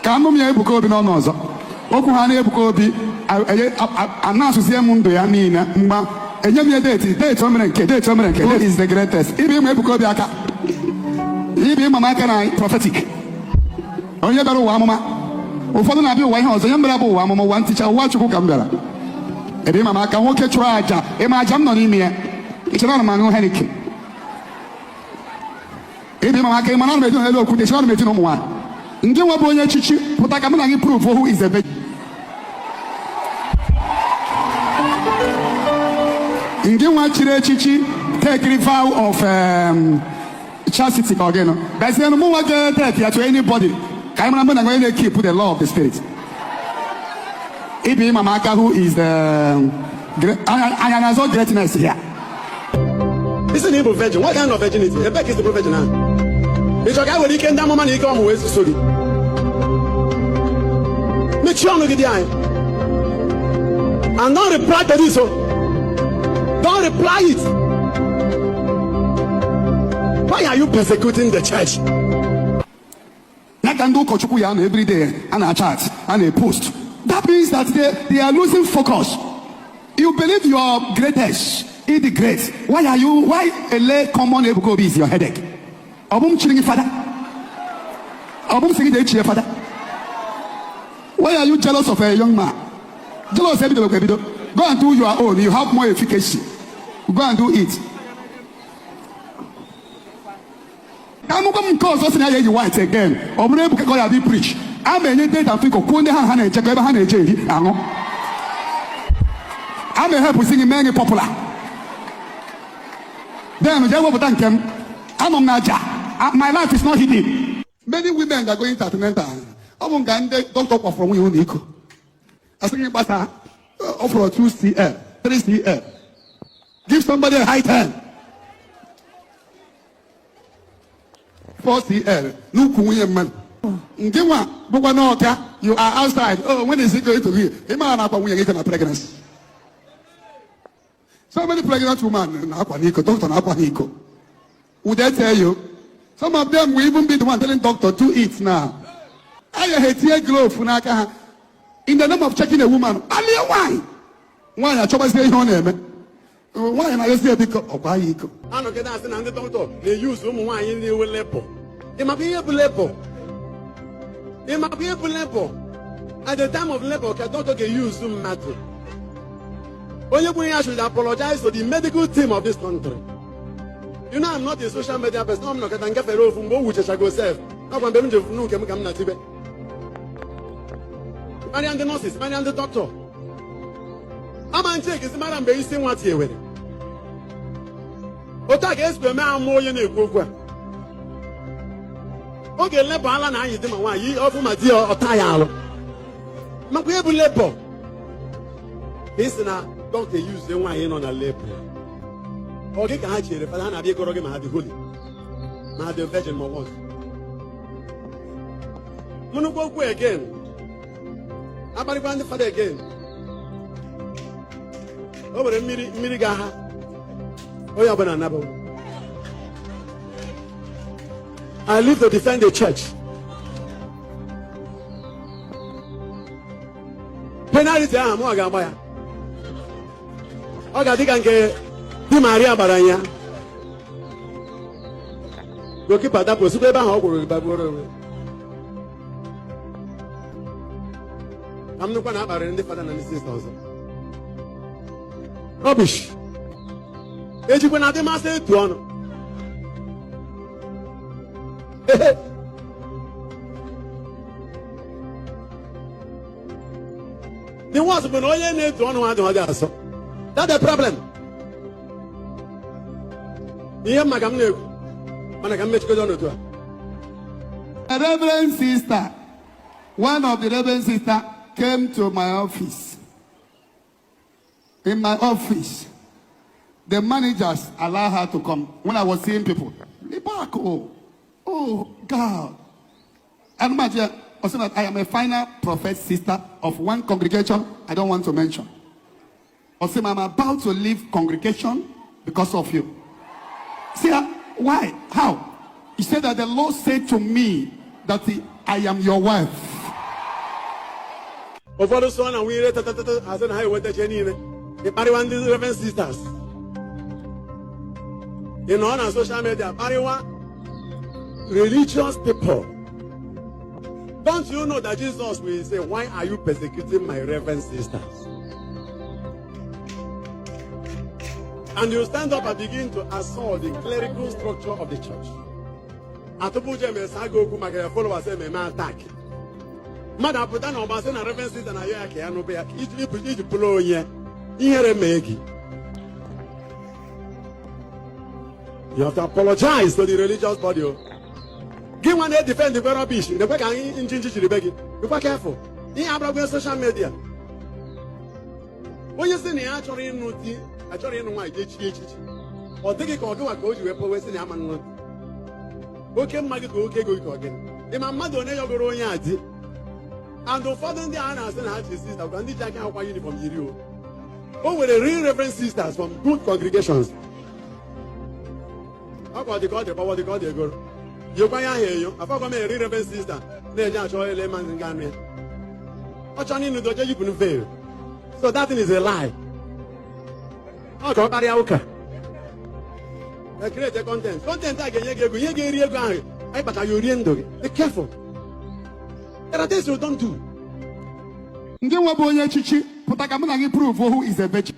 Kanu mi Ebuka obi no nozo. Oku ha na Ebuka obi anasu sie mu ndo ya niina mba enye mi date o mere nke who is the greatest. Ibi mu Ebuka obi aka. Ibi mama aka na prophetic. Onye bere ụwa amụma. Ụfọdụ na-abịa ụwa ihe ọzọ nye mbere bụ ụwa amụma ụwa nticha ụwa Chukwu ka m bịara. Ebe mama aka nwoke chụrụ aja ịma aja m nọ n'ime ya. Ichena na manụ henike. Ebe mama aka ịma na meji n'elu okwute ichena na meji n'ụmụ nwaanyị. Ndị nwe bụ onye echichi pụta ka m na gị prove who is a virgin. Ndị nwa chiri echichi take the vow of chastity ka ọ gị nọ. Bịazie mụ nwa ga-take ya to anybody. Ka ịmara mụ na going to keep the law of the spirit. Ibi mama aka who is the Anyanazo greatness here. This is an evil virgin. What kind of virginity? Ebek is the virgin now. It's a guy with a can damn man, he come with the story. Make sure you get the eye. And don't reply to this. Don't reply it. Why are you persecuting the church? Like can do Kochuku every day and a chat and a post. That means that they are losing focus. You believe you are greatest, in the great. Why a lay common Ebuka is your headache? Obum chilling father. Obum singing the father. Why are you jealous of a young man? Jealous of every day. Go and do your own. You have more efficacy. Go and do it. I'm going to call something you white again. Obre Ebuka God have preach. I'm a date and think of Kunde Han check over Han I'm a help singing many popular. Then they will thank him. I'm on Naja. My life is not hidden. Many women are going to Atlanta. I'm on Gande, don't talk from you, Nico. I think about offer 2 CL, 3 CL. Give somebody a high 10. 4 CL. No Kuya man. You are outside. Oh, when is it going to be? We get a pregnancy. So many pregnant women, doctor, would I tell you? Some of them will even be the one telling doctor to eat now. I hate tear glove in the name of checking a woman. Why? Why? I try to say her name. Why am I say because of why you go? I don't get that. And the doctor they use wine in the lepo. It might be a lepo. It might be a lepo. At the time of lepo, the doctor can use some matter. I should apologize to the medical team of this country. You know, I'm not a social media person. I'm not going to get a role from which I go serve. I'm going to know I'm not even. I am the nurses, I am the doctor. I'm going to take this man and be saying what's here with it. Otak is the man more than a good one. Okay, let Balan I did my wife, you offer my dear or tie. Maquiable lepo. Listen now. Don't they use the wine on a label? Okay, can I cheer if I be going to the holy? Now the virgin was. Monogo again. I'm going to father again. Over a mirigaha. Oh, you're banana. I live to defend the church. Penalty, I'm going to buy. Oga diga nke di Maria baranya. Goki pada posu be ba ha ogoro ba boro. Am no kwa na bare ndi father na ndi sisters. Rubbish. Ejikwe na de ma se etu ono. The ones when oye na etu ono wa de ho aso. That's the problem. A reverend sister, one of the reverend sister came to my office. In my office, the managers allowed her to come when I was seeing people. Oh God. And I am a final prophet sister of one congregation I don't want to mention. I'm about to leave congregation because of you. See, why? How? He said that the Lord said to me that I am your wife. ụfọdụ sụọ na nwunye tatatata asị na ha ewetache niile ịkparịwa ndị Reverend sisters ị nọ na social media kparịwa religious people. Don't you know that Jesus will say, why are you persecuting my Reverend sisters? And you stand up and begin to assault the clerical structure of the church. Atupuja mesago kumaka followers say me attack. Madam puta na obase na Reverend sister na ya ke anu be ya. Iji pulo onye. Ihere megi. You have to apologize to the religious body. Give one day defend the rubbish. The way can injinji the begging. Be careful. In abroad social media. When you see the actually no why or take it or do a coach you were in Amman. Okay, my go again. In my mother, never go yadi. And the father in the Annas and had his sister, and the jacket of my uniform. Who were the real Reverend sisters from good congregations? How about the God, what the God they go? You can hear you. I forgot my real Reverend sister. They just show a layman and Ghana. What's on in the Dodger you couldn't fail. So that thing is a lie. Oh, God, Ariauka. I create a content. Content I can get I but are you reading? Be careful. There are things you don't do. Nge wabo nye chichi, putakamuna ngi prove who is a virgin.